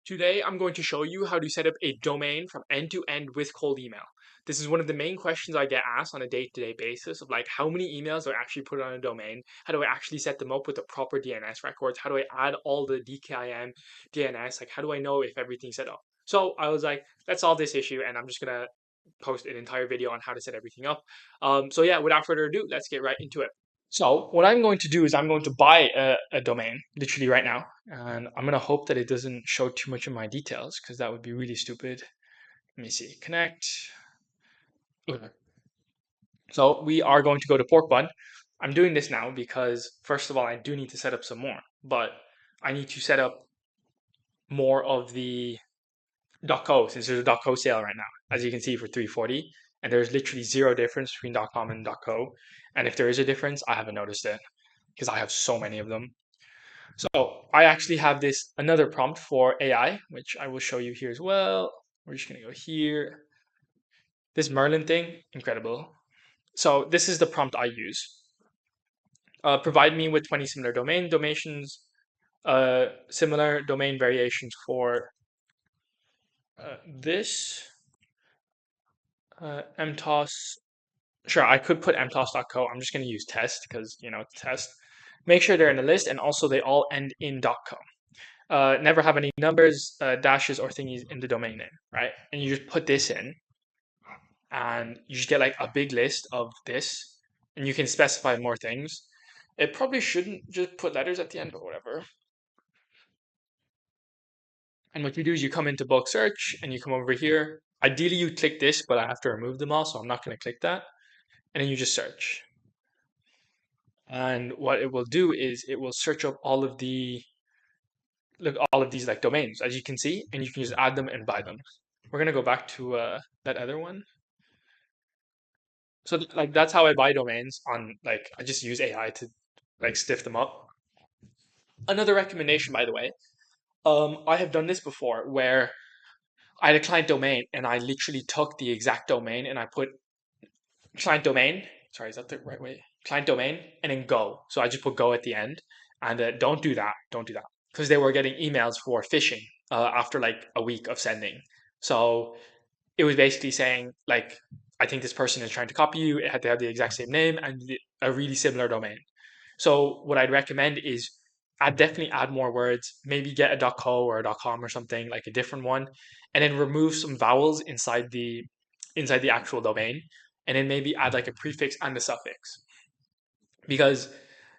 Today, I'm going to show you how to set up a domain from end to end with cold email. This is one of the main questions I get asked on a day-to-day basis of like how many emails do I actually put on a domain? How do I actually set them up with the proper DNS records? How do I add all the DKIM, DNS? Like how do I know if everything's set up? So I was like, let's solve this issue and I'm just gonna post an entire video on how to set everything up. So yeah, without further ado, let's get right into it. So what I'm going to do is I'm going to buy a domain literally right now, and I'm going to hope that it doesn't show too much of my details because that would be really stupid. Let me see, connect. Okay. So we are going to go to pork bun. I'm doing this now because first of all, I do need to set up some more, but I need to set up more of the .co since there's a .co sale right now, as you can see for 340, and there's literally zero difference between .com and .co. And if there is a difference, I haven't noticed it because I have so many of them. So I actually have this another prompt for AI, which I will show you here as well. We're just gonna go here. This Merlin thing, incredible. So this is the prompt I use. Provide me with 20 similar domains, similar domain variations for this mtos. Sure, I could put mtos.co. I'm just gonna use test because it's test. Make sure they're in the list, and also they all end in .co. Never have any numbers, dashes, or thingies in the domain name, right? And you just put this in, and you just get like a big list of this, and you can specify more things. It probably shouldn't just put letters at the end, but whatever. And what you do is you come into bulk search, and you come over here. Ideally, you click this, but I have to remove them all, so I'm not going to click that. And then you just search. And what it will do is it will search up all of these like domains, as you can see, and you can just add them and buy them. We're gonna go back to that other one. So like that's how I buy domains on like I just use AI to like stiff them up. Another recommendation, by the way, I have done this before where I had a client domain and I literally took the exact domain and I put client domain. Sorry, is that the right way? Client domain and then go. So I just put go at the end, and don't do that. Don't do that because they were getting emails for phishing after like a week of sending. So it was basically saying like, I think this person is trying to copy you. It had to have the exact same name and a really similar domain. So what I'd recommend is I'd definitely add more words, maybe get a .co or a .com or something like a different one, and then remove some vowels inside the actual domain, and then maybe add like a prefix and a suffix because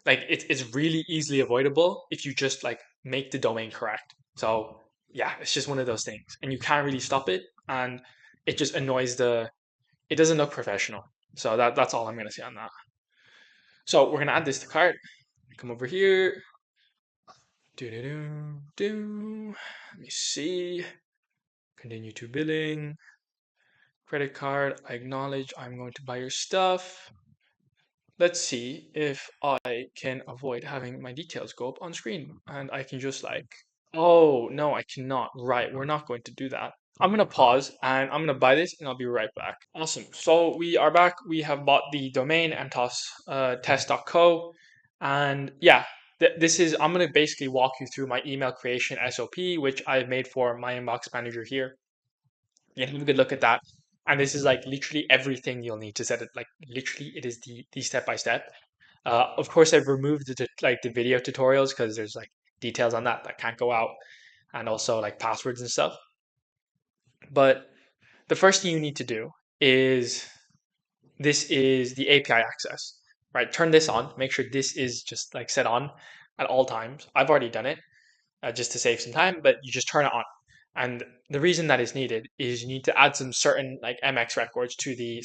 like it's really easily avoidable if you just like make the domain correct. So yeah, it's just one of those things, and you can't really stop it, and it just annoys it doesn't look professional. So that's all I'm gonna say on that. So we're gonna add this to cart. Come over here. Do. Let me see. Continue to billing. Credit card. I acknowledge I'm going to buy your stuff. Let's see if I can avoid having my details go up on screen. And I can just like, oh, no, I cannot. Right, we're not going to do that. I'm going to pause and I'm going to buy this and I'll be right back. Awesome. So we are back. We have bought the domain test.co. And yeah, I'm going to basically walk you through my email creation SOP, which I've made for my inbox manager here. You have a good look at that. And this is like literally everything you'll need to set it. Like literally, it is the step by step. Of course, I've removed the video tutorials because there's like details on that can't go out, and also like passwords and stuff. But the first thing you need to do is this is the API access, right? Turn this on. Make sure this is just like set on at all times. I've already done it just to save some time, but you just turn it on. And the reason that is needed is you need to add some certain like MX records to the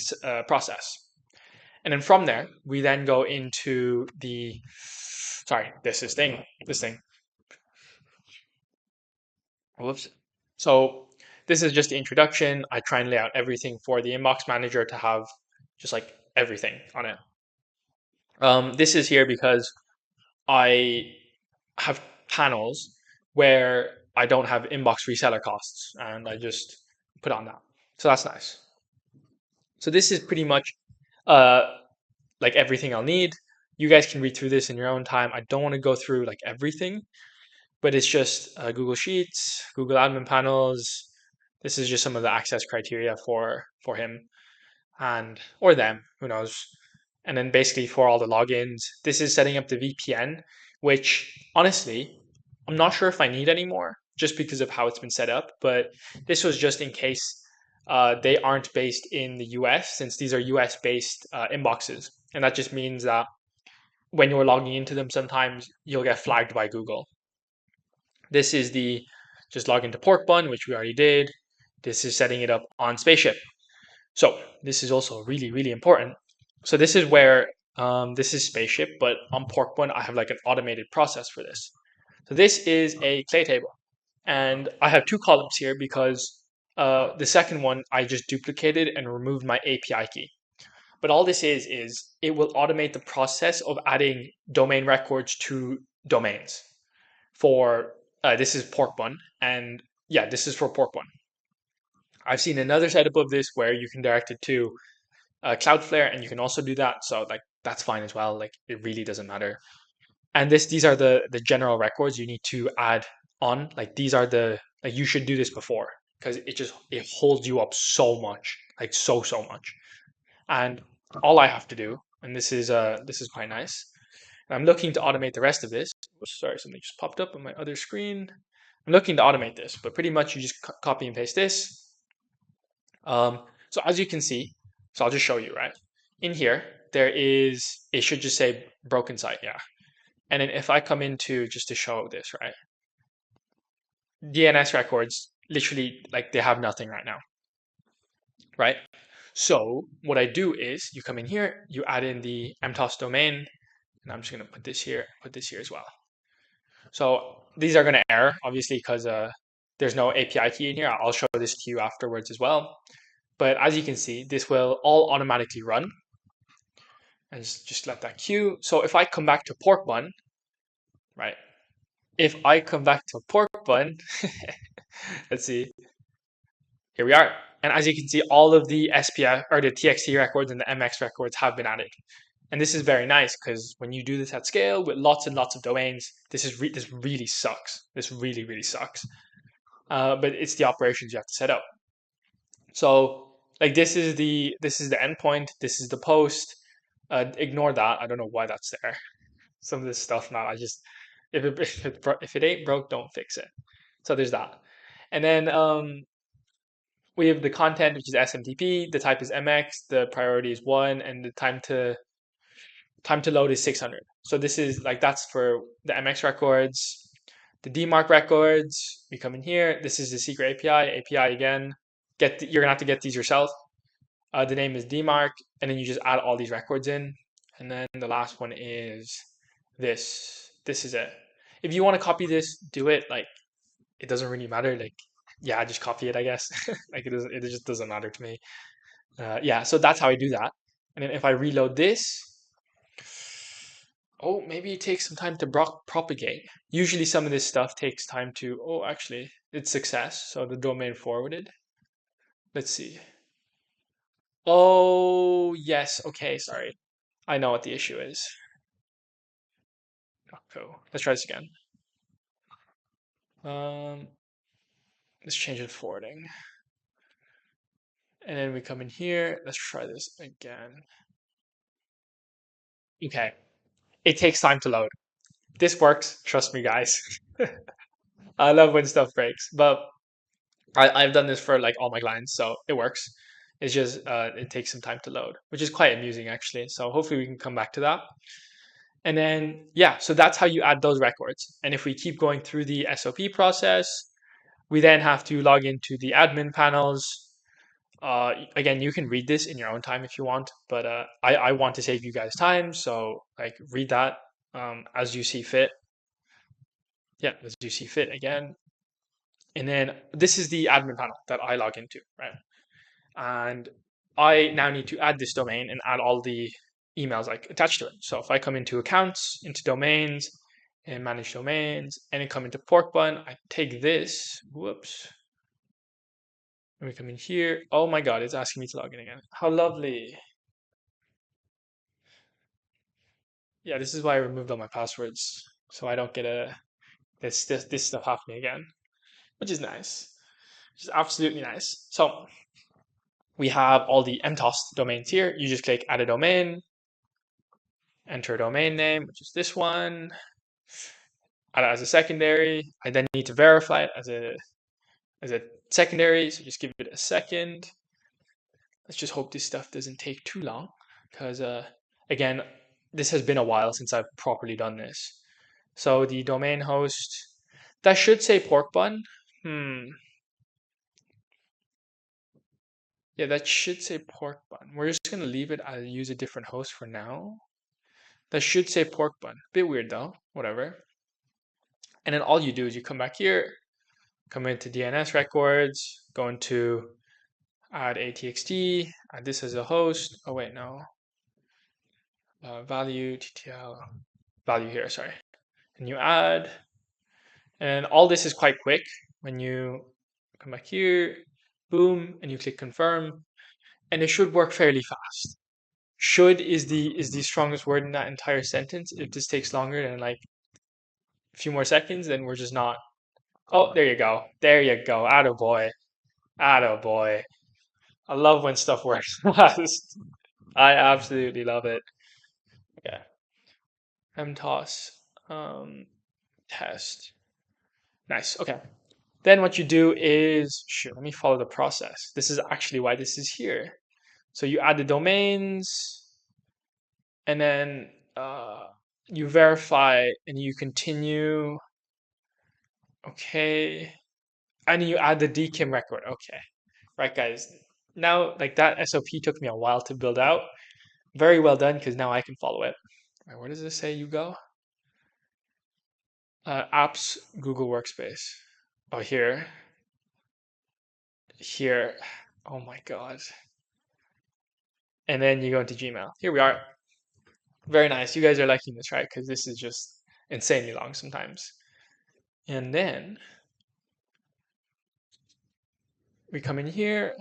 process. And then from there, we then go into this thing. Whoops. So this is just the introduction. I try and lay out everything for the inbox manager to have just like everything on it. This is here because I have panels where I don't have inbox reseller costs and I just put on that. So that's nice. So this is pretty much like everything I'll need. You guys can read through this in your own time. I don't want to go through like everything, but it's just Google Sheets, Google Admin Panels. This is just some of the access criteria for him and or them, who knows. And then basically for all the logins, this is setting up the VPN, which honestly, I'm not sure if I need anymore just because of how it's been set up. But this was just in case they aren't based in the US, since these are US based inboxes. And that just means that when you're logging into them, sometimes you'll get flagged by Google. This is the just log into Pork Bun, which we already did. This is setting it up on Spaceship. So this is also really, really important. So this is where this is Spaceship, but on Pork Bun, I have like an automated process for this. So this is a clay table. And I have two columns here because the second one I just duplicated and removed my API key. But all this is it will automate the process of adding domain records to domains for this is pork bun, and yeah, this is for pork bun. I've seen another setup of this where you can direct it to Cloudflare, and you can also do that. So like that's fine as well. Like it really doesn't matter. And these are the general records you need to add on. Like these are the like you should do this before because it holds you up so much, like so much. And all I have to do, and this is quite nice. I'm looking to automate the rest of this. Sorry, something just popped up on my other screen. I'm looking to automate this, but pretty much you just copy and paste this. So as you can see, so I'll just show you, right? In here, it should just say broken site, yeah. And then if I come into just to show this, right? DNS records, literally, like they have nothing right now, right? So what I do is you come in here, you add in the mtos domain, and I'm just gonna put this here as well. So these are gonna error, obviously, because there's no API key in here. I'll show this to you afterwards as well. But as you can see, this will all automatically run. And just let that queue. So if I come back to pork bun, right? If I come back to pork bun, let's see, here we are. And as you can see, all of the SPF or the TXT records and the MX records have been added. And this is very nice because when you do this at scale with lots and lots of domains, this really sucks. This really sucks. But it's the operations you have to set up. So like this is the endpoint. This is the post. Ignore that. I don't know why that's there. Some of this stuff now, I just if it ain't broke, don't fix it. So there's that. And then we have the content, which is SMTP. The type is MX. The priority is 1, and the time to load is 600. So this is like that's for the MX records. The DMARC records, we come in here. This is the secret API again. You're gonna have to get these yourself. The name is DMARC, and then you just add all these records in. And then the last one is this. This is it. If you want to copy this, do it. Like it doesn't really matter. Like yeah, just copy it, I guess. Like it just doesn't matter to me. Yeah, so that's how I do that. And then if I reload this, oh, maybe it takes some time to propagate. Usually some of this stuff takes time to, oh, actually, it's success. So the domain forwarded. Let's see. Oh, yes. Okay, sorry. I know what the issue is. Oh, cool. Let's try this again. Um, let's change it to forwarding. And then we come in here. Let's try this again. Okay. It takes time to load. This works. Trust me, guys. I love when stuff breaks, but I've done this for like all my clients, so it works. It's just it takes some time to load, which is quite amusing actually. So hopefully we can come back to that. And then yeah, so that's how you add those records. And if we keep going through the SOP process, we then have to log into the admin panels. Again, you can read this in your own time if you want, but I want to save you guys time, so like read that as you see fit. Yeah, as you see fit again. And then this is the admin panel that I log into, right? And I now need to add this domain and add all the emails like attached to it. So if I come into accounts, into domains, and manage domains, and then come into pork bun, I take this, whoops. Let me come in here. Oh my God, it's asking me to log in again. How lovely. Yeah, this is why I removed all my passwords. So I don't get a this stuff happening again, which is nice, which is absolutely nice. So we have all the MTOS domains here. You just click add a domain, enter a domain name, which is this one, add it as a secondary. I then need to verify it as a secondary, so just give it a second. Let's just hope this stuff doesn't take too long, because again, this has been a while since I've properly done this. So the domain host, that should say pork bun. Yeah, that should say pork bun. We're just gonna leave it as use a different host for now. That should say pork bun. Bit weird though, whatever. And then all you do is you come back here, come into DNS records, go into add ATXT, add this as a host. Oh wait, no. Value, TTL, value here, sorry. And you add, and all this is quite quick. When you come back here, boom, and you click confirm, and it should work fairly fast. Should is the strongest word in that entire sentence. If this takes longer than like a few more seconds, then we're just not. Oh, there you go. There you go. Attaboy. Attaboy. I love when stuff works fast. I absolutely love it. Okay. MTOS. Test. Nice. Okay. Then what you do is, sure, let me follow the process. This is actually why this is here. So you add the domains, and then you verify, and you continue. Okay. And you add the DKIM record. Okay. Right, guys. Now, like that SOP took me a while to build out. Very well done, because now I can follow it. Right, where does it say you go? Apps, Google Workspace. Oh, here. Here. Oh my God. And then you go into Gmail. Here we are. Very nice. You guys are liking this, right? Because this is just insanely long sometimes. And then we come in here.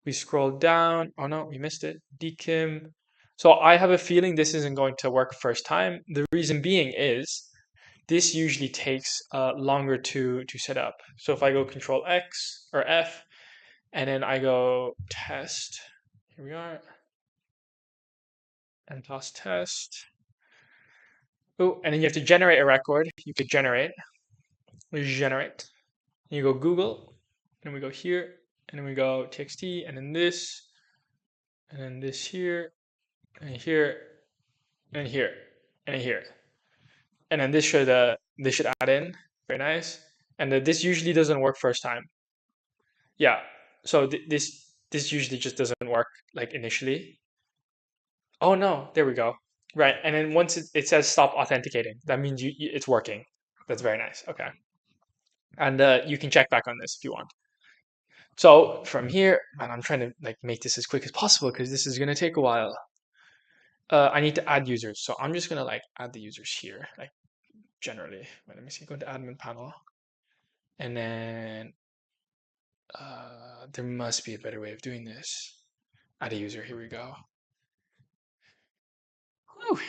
We scroll down. Oh no, we missed it. DKIM. So I have a feeling this isn't going to work first time. The reason being is this usually takes longer to set up. So if I go Control X or F, and then I go test, here we are, and toss test. Oh, and then you have to generate a record. You could generate, generate. And you go Google, and we go here, and then we go TXT, and then this, and then this here, and here, and here, and here, and then this should add in. Very nice. And this usually doesn't work first time. Yeah. So this usually just doesn't work like initially. Oh no, there we go. Right, and then once it says stop authenticating, that means it's working. That's very nice. Okay, and you can check back on this if you want. So from here, and I'm trying to like make this as quick as possible because this is gonna take a while. I need to add users, so I'm just gonna like add the users here, like generally. Wait, let me see. Go to admin panel, and then there must be a better way of doing this. Add a user. Here we go. Whew.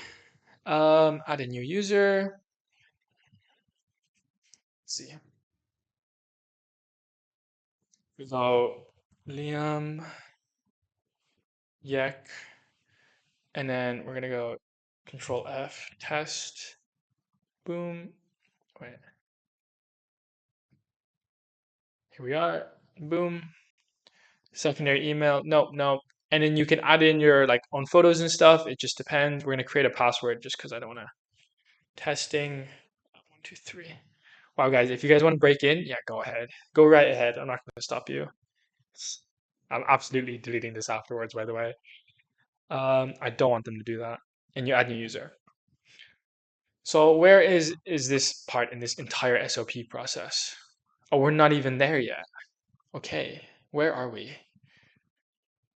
Add a new user. Let's see. So Liam, Yek, and then we're gonna go Control F, test, boom. Wait, here we are, boom. Secondary email, nope, nope. And then you can add in your like own photos and stuff. It just depends. We're gonna create a password just because I don't wanna testing. 1, 2, 3. Wow, guys, if you guys want to break in, yeah, go ahead. Go right ahead. I'm not gonna stop you. I'm absolutely deleting this afterwards, by the way. I don't want them to do that. And you add new user. So where is this part in this entire SOP process? Oh, we're not even there yet. Okay, where are we?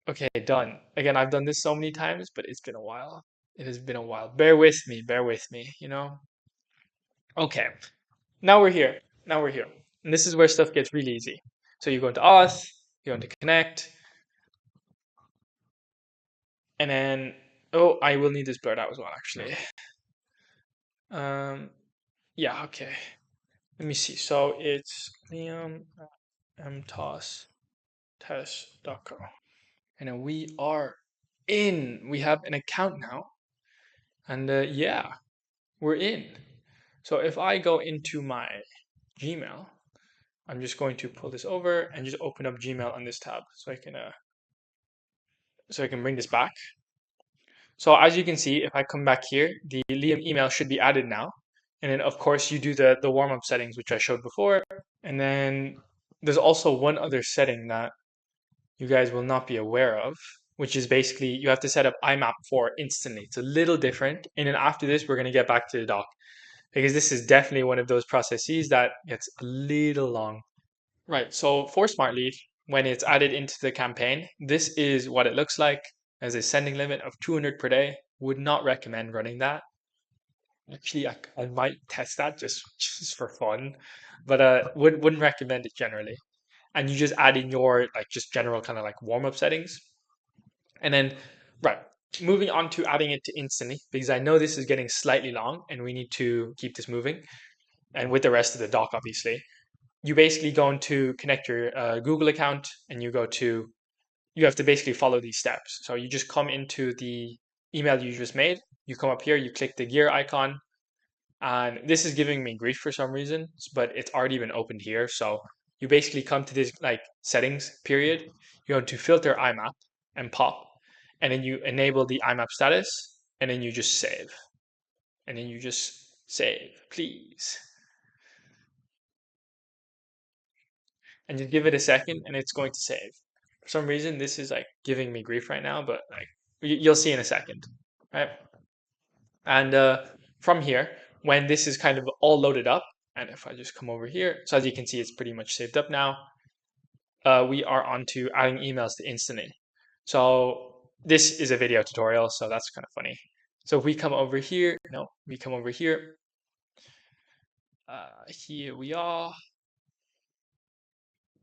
Okay, done. Again, I've done this so many times, but it's been a while. It has been a while. Bear with me, you know? Okay, now we're here. Now we're here. And this is where stuff gets really easy. So you go into auth, you go into connect, and then, oh, I will need this blurred out as well, actually. Yeah, okay. Let me see. So it's liam@mtostest.co. And then we are in. We have an account now. And yeah, we're in. So if I go into my Gmail, I'm just going to pull this over and just open up Gmail on this tab so I can bring this back. So as you can see, if I come back here, the Liam email should be added now. And then of course you do the warm-up settings, which I showed before. And then there's also one other setting that you guys will not be aware of, which is basically you have to set up IMAP for instantly. It's a little different. And then after this, we're going to get back to the doc because this is definitely one of those processes that gets a little long. Right. So for Smartlead, when it's added into the campaign, this is what it looks like as a sending limit of 200 per day. Would not recommend running that. Actually, I might test that just for fun, but wouldn't recommend it generally. And you just add in your like just general kind of like warm up settings, and then right, moving on to adding it to instantly because I know this is getting slightly long and we need to keep this moving. And with the rest of the doc, obviously, you basically go into connect your Google account and you have to basically follow these steps. So you just come into the email you just made, you come up here, you click the gear icon, and this is giving me grief for some reason, but it's already been opened here. So you basically come to this like settings period, you go to filter IMAP and pop, and then you enable the IMAP status, and then you just save. And then you just save, please. And just give it a second and it's going to save. For some reason, this is like giving me grief right now, but like you'll see in a second, right? And from here, when this is kind of all loaded up, and if I just come over here, so as you can see, it's pretty much saved up now. We are on to adding emails to instantly. So this is a video tutorial, so that's kind of funny. So if we come over here, no, we come over here. Here we are,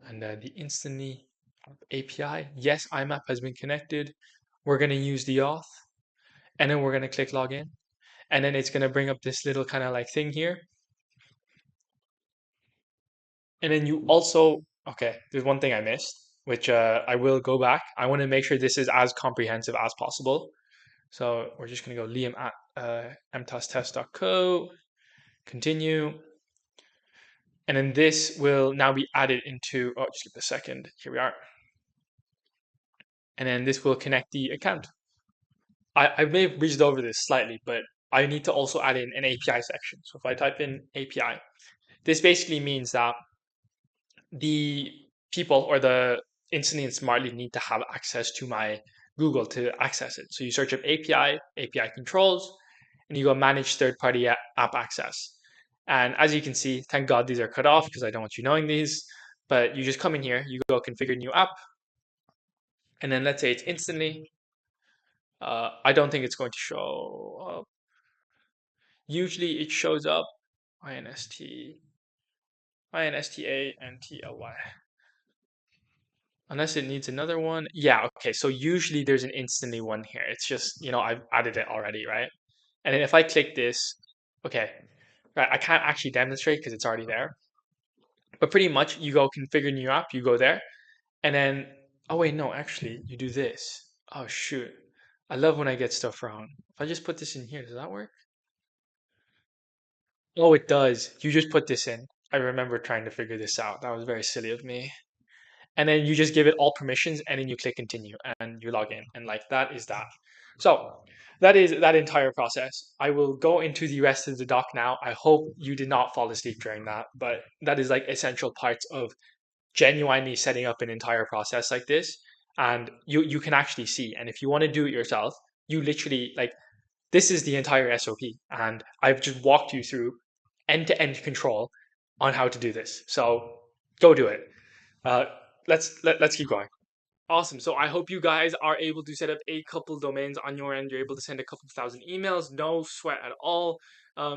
and the instantly API. Yes, IMAP has been connected. We're going to use the auth, and then we're going to click login, and then it's going to bring up this little kind of like thing here. And then you also, okay, there's one thing I missed, which I will go back. I want to make sure this is as comprehensive as possible. So we're just going to go liam at mtostest.co, continue. And then this will now be added into, oh, just give it a second. Here we are. And then this will connect the account. I may have breezed over this slightly, but I need to also add in an API section. So if I type in API, this basically means that the people or the instantly and smartly need to have access to my Google to access it. So you search up API controls, and you go manage third-party app access. And as you can see, thank God these are cut off because I don't want you knowing these. But you just come in here, you go configure new app, and then let's say it's instantly. I don't think it's going to show up. Usually it shows up INSTA unless it needs another one. Yeah, okay. So usually there's an instantly one here. It's just, I've added it already, right? And then if I click this, okay, right, I can't actually demonstrate because it's already there. But pretty much you go configure new app, you go there, and then, oh wait, no, actually you do this. Oh shoot. I love when I get stuff wrong. If I just put this in here, does that work? Oh, it does. You just put this in. I remember trying to figure this out. That was very silly of me. And then you just give it all permissions and then you click continue and you log in, and like that is that. So that is that entire process. I will go into the rest of the doc now. I hope you did not fall asleep during that, but that is like essential parts of genuinely setting up an entire process like this. And you can actually see, and if you want to do it yourself, you literally like this is the entire SOP, and I've just walked you through end-to-end control on how to do this. So go do it. Uh, let's keep going. Awesome. So I hope you guys are able to set up a couple domains on your end. You're able to send a couple thousand emails. No sweat at all.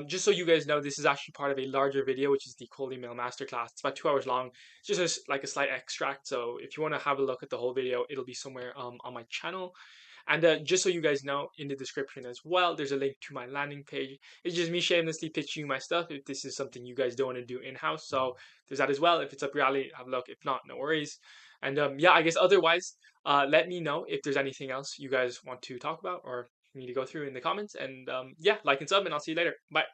Just so you guys know, this is actually part of a larger video, which is the Cold Email Masterclass. It's about 2 hours long. It's just like a slight extract. So if you want to have a look at the whole video, it'll be somewhere on my channel. And just so you guys know, in the description as well, there's a link to my landing page. It's just me shamelessly pitching you my stuff if this is something you guys don't want to do in house. So there's that as well. If it's up your alley, have a look. If not, no worries. And yeah, I guess otherwise, let me know if there's anything else you guys want to talk about or me to go through in the comments. And yeah, like and sub, and I'll see you later. Bye.